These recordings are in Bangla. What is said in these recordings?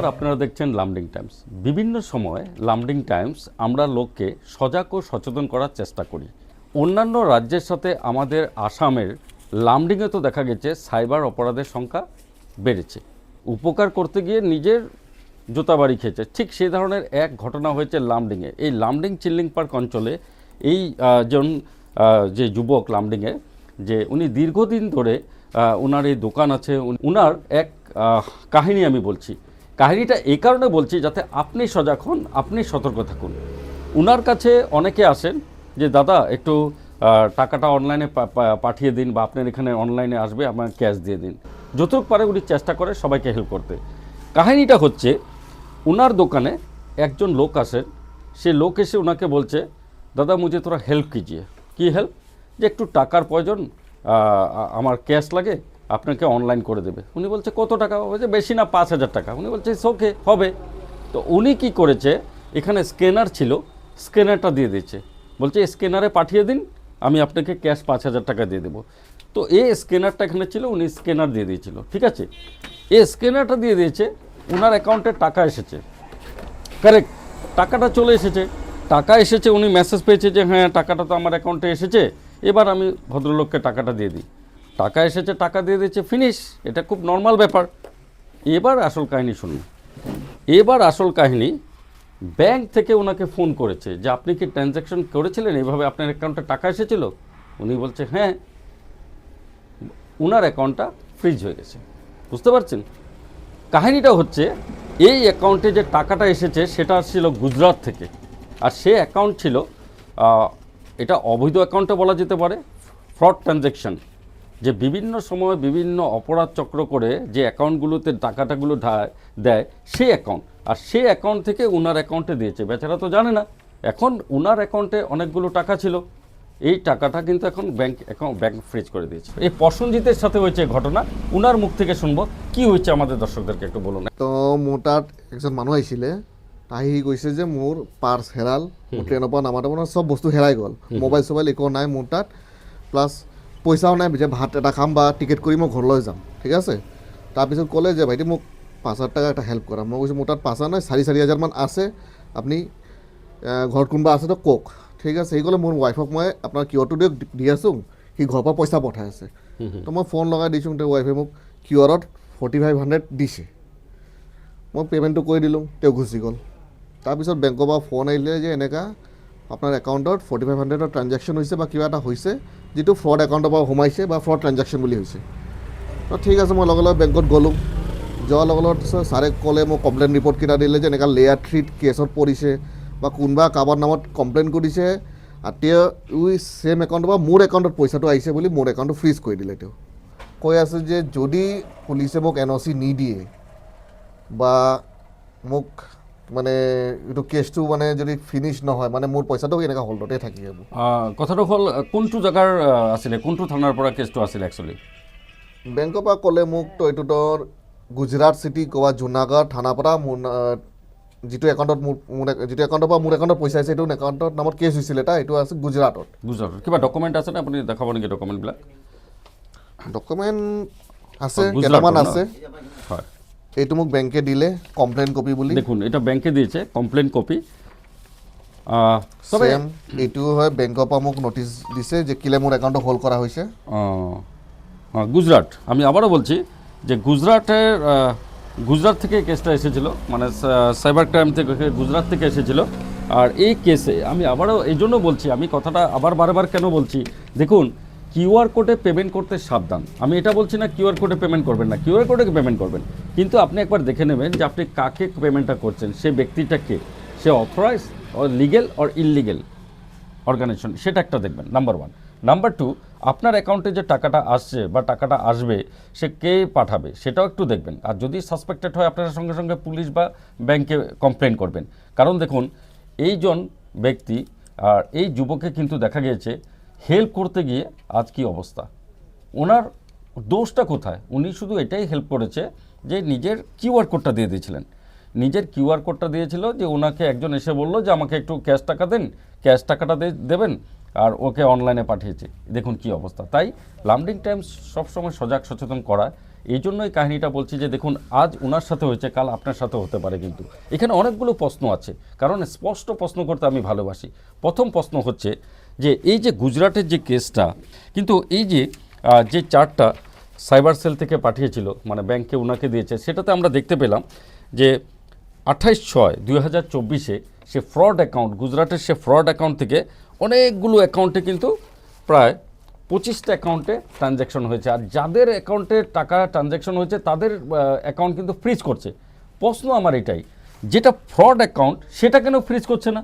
নমস্কার, আপনারা দেখছেন লামডিং টাইমস। বিভিন্ন সময় লামডিং টাইমস আমরা লোককে সজাগ ও সচেতন করার চেষ্টা করি। অন্যান্য রাজ্যের সাথে আমাদের আসামের লামডিংয়ে তো দেখা গেছে সাইবার অপরাধের সংখ্যা বেড়েছে। উপকার করতে গিয়ে নিজের জুতাবাড়ি খেয়েছে, ঠিক সেই ধরনের এক ঘটনা হয়েছে লামডিংয়ে। এই লামডিং চিল্লিং পার্ক অঞ্চলে এই যে যুবক লামডিংয়ে, যে উনি দীর্ঘদিন ধরে ওনার এই দোকান আছে, ওনার এক কাহিনী আমি বলছি। কাহিনীটা এই কারণে বলছি যাতে আপনি সজাগ হন, আপনি সতর্ক থাকুন। ওনার কাছে অনেকে আসেন যে দাদা একটু টাকাটা অনলাইনে পাঠিয়ে দিন, বা আপনার এখানে অনলাইনে আসবে, আমার ক্যাশ দিয়ে দিন। যতটুকু পারে উনি চেষ্টা করে সবাইকে হেল্প করতে। কাহিনীটা হচ্ছে, ওনার দোকানে একজন লোক আসেন, সে লোক এসে ওনাকে বলছে দাদা মুঝে তোরা হেল্প কিজিয়ে। কী হেল্প? যে একটু টাকার প্রয়োজন, আমার ক্যাশ লাগে, আপনাকে অনলাইন করে দেবে। উনি বলছে কত টাকা? বলছে বেশি না, 5,000 টাকা। উনি বলছে ওকে হবে। তো উনি কি করেছে, এখানে স্ক্যানার ছিল, স্ক্যানারটা দিয়ে দিয়েছে, বলছে স্ক্যানারে পাঠিয়ে দিন, আমি আপনাকে ক্যাশ 5,000 টাকা দিয়ে দেবো। তো এই স্ক্যানারটা এখানে ছিল, উনি স্ক্যানার দিয়ে দিয়েছিল, ঠিক আছে। এই স্ক্যানারটা দিয়ে দিয়েছে, ওনার অ্যাকাউন্টে টাকা এসেছে, কারেক্ট, টাকাটা চলে এসেছে। টাকা এসেছে, উনি মেসেজ পেয়েছে যে হ্যাঁ টাকাটা তো আমার অ্যাকাউন্টে এসেছে, এবার আমি ভদ্রলোককে টাকাটা দিয়ে দিই। টাকা এসেছে, টাকা দিয়ে দিয়েছে, ফিনিশ। এটা খুব নর্মাল ব্যাপার। এবার আসল কাহিনী শুনুন। এবার আসল কাহিনী, ব্যাংক থেকে ওনাকে ফোন করেছে যে আপনি কি ট্রানজ্যাকশন করেছিলেন, এইভাবে আপনার অ্যাকাউন্টে টাকা এসেছিল? উনি বলছে হ্যাঁ। ওনার অ্যাকাউন্টটা ফ্রিজ হয়ে গেছে। বুঝতে পারছেন? কাহিনীটা হচ্ছে, এই অ্যাকাউন্টে যে টাকাটা এসেছে সেটা ছিল গুজরাট থেকে, আর সে অ্যাকাউন্ট ছিল, এটা অবৈধ অ্যাকাউন্টে বলা যেতে পারে, ফ্রড ট্রানজ্যাকশন। যে বিভিন্ন সময় বিভিন্ন অপরাধ চক্র করে যে অ্যাকাউন্টগুলোতে টাকাটাগুলো দেয়, সেই অ্যাকাউন্ট, আর সেই অ্যাকাউন্ট থেকে ওনার অ্যাকাউন্টে দিয়েছে। বেচারা তো জানে না। এখন ওনার অ্যাকাউন্টে অনেকগুলো টাকা ছিল, এই টাকাটা কিন্তু এখন ব্যাংক ফ্রিজ করে দিয়েছে। এই প্রসেনজিতের সাথে হয়েছে ঘটনা, ওনার মুখ থেকে শুনবো কি হয়েছে, আমাদের দর্শকদেরকে একটু বলুন। তো মোৰ তাত একজন মানুহ আহিছিলে, আহি কৈছে যে মোৰ পাৰ্চ হেৰাল, মোৰ ট্ৰেইনৰ পৰা নামাতে মানে চব বস্তু হেৰাই গ'ল, মোবাইল চোবাইল একো নাই মোৰ তাত, প্লাছ পইচাও নাই যে ভাত এটা খাম বা টিকেট কৰি মই ঘৰলৈ যাম, ঠিক আছে। তাৰপিছত ক'লে যে ভাইটি মোক 5,000 টাকা এটা হেল্প কৰা। মই কৈছোঁ মোৰ তাত 5,000 নাই, 4,000 মান আছে, আপুনি ঘৰত কোনোবা আছে তো কওক, ঠিক আছে। সি ক'লে মোৰ ৱাইফক মই আপোনাৰ কিউআৰটো দি আছোঁ, সি ঘৰৰ পৰা পইচা পঠাই আছে। তো মই ফোন লগাই দিছোঁ, তেওঁ ৱাইফে মোক কিউআৰত 4,500 দিছে। মই পে'মেণ্টটো কৰি দিলোঁ, তেওঁ গুচি গ'ল। তাৰপিছত বেংকৰ পৰা ফোন আহিলে যে এনেকুৱা আপোনাৰ একাউণ্টত 4,500 ট্ৰানজেকশ্যন হৈছে বা কিবা এটা হৈছে, যিটো ফ্ৰড একাউণ্টৰ পৰা সোমাইছে বা ফ্ৰড ট্ৰানজেকশ্যন বুলি হৈছে। তো ঠিক আছে, মই লগে লগে বেংকত গ'লোঁ। যোৱাৰ লগে লগে ছাৰে ক'লে, মোক কমপ্লেইন ৰিপৰ্টকেইটা দিলে যে এনেকুৱা লেয়াৰ 3 কেছত পৰিছে, বা কোনোবা কাৰোবাৰ নামত কমপ্লেইন কৰিছে, আৰু তেওঁ ছেইম একাউণ্টৰ পৰা মোৰ একাউণ্টত পইচাটো আহিছে বুলি মোৰ একাউণ্টটো ফ্ৰিজ কৰি দিলে। তেওঁ কৈ আছে যে যদি পুলিচে মোক NOC নিদিয়ে বা মোক মানে এইটো কেছটো মানে যদি ফিনিছ নহয়, মানে মোৰ পইচাটো এনেকুৱা হোল্ডতে থাকি যাব। কথাটো হ'ল, কোনটো জেগাৰ আছিলে, কোনটো থানাৰ পৰা কেছটো আছিলে একচুৱেলি? বেংকৰ পৰা ক'লে মোক তো এইটোতো গুজৰাট চিটি ক'ৰবাত জুনাগড় থানাৰ পৰা মোৰ যিটো একাউণ্টত যিটো একাউণ্টৰ পৰা মোৰ একাউণ্টত পইচা আছে, এইটো একাউণ্টৰ নামত কেছ হৈছিলে এটা, এইটো আছে গুজৰাটত। কিবা ডকুমেণ্ট আছেনে? আপুনি দেখাব নেকি ডকুমেণ্টবিলাক? ডকুমেণ্ট আছে, কেইটামান আছে। হয়, এইটো মোক বেংকে দিলে কমপ্লেইন কপি বুলি। দেখুন, এটা ব্যাংকে দিয়েছে কমপ্লেইন কপি। সেম এইটো হয়, বেংকৰ পৰা মোক নোটিছ দিছে যে কিলে মোৰ একাউণ্টটো হোল্ড কৰা হৈছে। গুজরাট, আমি আবারও বলছি যে গুজরাট থেকে কেসটা এসেছিল, মানে সাইবার ক্রাইম থেকে গুজরাট থেকে এসেছিল। আর এই কেসে আমি আবারও এই জন্য বলছি, আমি কথাটা আবার বারবার কেন বলছি, দেখুন কিউআর কোডে পেমেন্ট করতে সাবধান। আমি এটা বলছি না কিউআর কোডে পেমেন্ট করবেন না, কিউআর কোডে পেমেন্ট করবেন, কিন্তু আপনি একবার দেখে নেবেন যে আপনি কাকে পেমেন্টটা করছেন, সে ব্যক্তিটা কে, সে authorize or legal or illegal organization, সেটা একটা দেখবেন, নাম্বার 1। নাম্বার 2, আপনার অ্যাকাউন্টে যে টাকাটা আসছে বা টাকাটা আসবে, সে কে পাঠাবে সেটাও একটু দেখবেন। আর যদি সাসপেক্টেড হয়, আপনারা সঙ্গে সঙ্গে পুলিশ বা ব্যাংকে কমপ্লেন করবেন। কারণ দেখুন, এইজন ব্যক্তি আর এই যুবকে কিন্তু দেখা গিয়েছে হেল্প করতে গিয়ে আজ কি অবস্থা। ওনার দোষটা কোথায়? উনি শুধু এটাই হেল্প করেছে যে নিজের কিউআর কোডটা দিয়ে দিয়েছিলেন, নিজের কিউআর কোডটা দিয়েছিল, যে ওনাকে একজন এসে বললো যে আমাকে একটু ক্যাশ টাকা দেন, ক্যাশ টাকাটা দেবেন, আর ওকে অনলাইনে পাঠিয়েছে। দেখুন কি অবস্থা। তাই লামডিং টাইমস সবসময় সজাগ সচেতন করা, এই জন্যই কাহিনীটা বলছি যে দেখুন আজ ওনার সাথে হয়েছে, কাল আপনার সাথে হতে পারে, কিন্তু এখানে অনেকগুলো প্রশ্ন আছে, কারণ স্পষ্ট প্রশ্ন করতে আমি ভালোবাসি। প্রথম প্রশ্ন হচ্ছে যে এই যে গুজরাটের যে কেসটা, কিন্তু এই যে যে চার্টটা সাইবার সেল থেকে পাঠিয়েছিল, মানে ব্যাংকে ওনাকে দিয়েছে, সেটাতে আমরা দেখতে পেলাম যে 28/6/2024 সে ফ্রড অ্যাকাউন্ট, গুজরাটের সে ফ্রড অ্যাকাউন্ট থেকে অনেকগুলো অ্যাকাউন্টে কিন্তু প্রায় 25টা অ্যাকাউন্টে ট্রানজ্যাকশন হয়েছে। আর যাদের অ্যাকাউন্টে টাকা ট্রানজ্যাকশন হয়েছে তাদের অ্যাকাউন্ট কিন্তু ফ্রিজ করছে। প্রশ্ন আমার এটাই, যেটা ফ্রড অ্যাকাউন্ট সেটা কেন ফ্রিজ করছে না?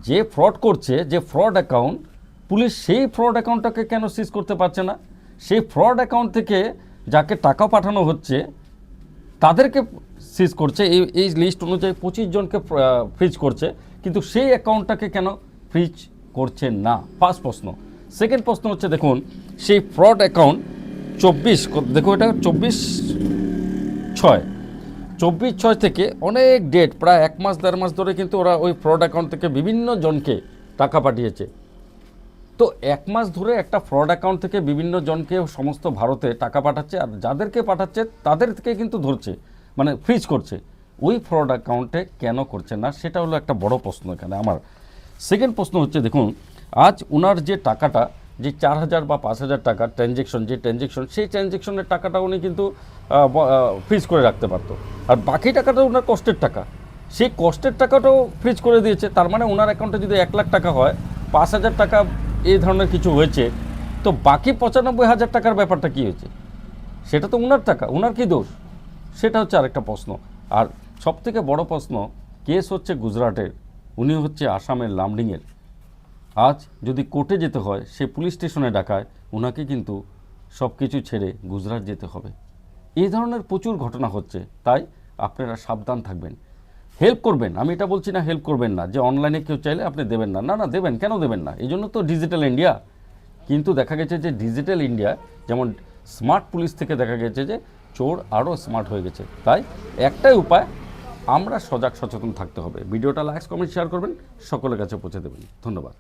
যে ফ্রড করছে, যে ফ্রড অ্যাকাউন্ট, পুলিশ সেই ফ্রড অ্যাকাউন্টটাকে কেন সিজ করতে পারছে না? সেই ফ্রড অ্যাকাউন্ট থেকে যাকে টাকা পাঠানো হচ্ছে তাদেরকে সিজ করছে। এই লিস্ট অনুযায়ী 25 জনকে ফ্রিজ করছে, কিন্তু সেই অ্যাকাউন্টটাকে কেন ফ্রিজ করছে না? ফার্স্ট প্রশ্ন। সেকেন্ড প্রশ্ন হচ্ছে দেখুন সেই ফ্রড অ্যাকাউন্ট 24, এটা 24/6 থেকে অনেক ডেট, প্রায় 1 মাস 1.5 মাস ধরে কিন্তু ওরা ওই ফ্রড অ্যাকাউন্ট থেকে বিভিন্ন জনকে টাকা পাঠিয়েছে। তো 1 মাস ধরে একটা ফ্রড অ্যাকাউন্ট থেকে বিভিন্ন জনকে সমস্ত ভারতে টাকা পাঠাচ্ছে, আর যাদেরকে পাঠাচ্ছে তাদেরকে কিন্তু ধরছে, মানে ফ্রিজ করছে। ওই ফ্রড অ্যাকাউন্টে কেন করছে না, সেটা হলো একটা বড় প্রশ্ন এখানে আমার। সেকেন্ড প্রশ্ন হচ্ছে দেখুন আজ ওনার যে টাকাটা, যে 4,000 বা 5,000 টাকা ট্রানজ্যাকশন, যে ট্রানজ্যাকশন, সেই ট্রানজ্যাকশনের টাকাটা উনি কিন্তু ফ্রিজ করে রাখতে পারতো। আর বাকি টাকাটা ওনার কষ্টের টাকা, সেই কষ্টের টাকাটাও ফ্রিজ করে দিয়েছে। তার মানে ওনার অ্যাকাউন্টে যদি 1 লাখ টাকা হয়, 5,000 টাকা এই ধরনের কিছু হয়েছে, তো বাকি 95,000 টাকার ব্যাপারটা কী হয়েছে? সেটা তো ওনার টাকা, ওনার কী দোষ? সেটা হচ্ছে আরেকটা প্রশ্ন। আর সবথেকে বড় প্রশ্ন, কেস হচ্ছে গুজরাটের, উনি হচ্ছে আসামের লামডিংয়ের। আজ যদি কোর্টে যেতে হয়, সে পুলিশ স্টেশনে ডাকায়, ওনাকে কিন্তু সব কিছু ছেড়ে গুজরাট যেতে হবে। এই ধরনের প্রচুর ঘটনা হচ্ছে, তাই আপনারা সাবধান থাকবেন। হেল্প করবেন, আমি এটা বলছি না হেল্প করবেন না, যে অনলাইনে কেউ চাইলে আপনি দেবেন না, না না দেবেন, কেন দেবেন না? এই জন্য তো ডিজিটাল ইন্ডিয়া। কিন্তু দেখা গেছে যে ডিজিটাল ইন্ডিয়া যেমন স্মার্ট পুলিশ থেকে দেখা গেছে যে চোর আরও স্মার্ট হয়ে গেছে। তাই একটাই উপায়, আমরা সজাগ সচেতন থাকতে হবে। ভিডিওটা লাইক, কমেন্ট, শেয়ার করবেন, সকলের কাছে পৌঁছে দেবেন। ধন্যবাদ।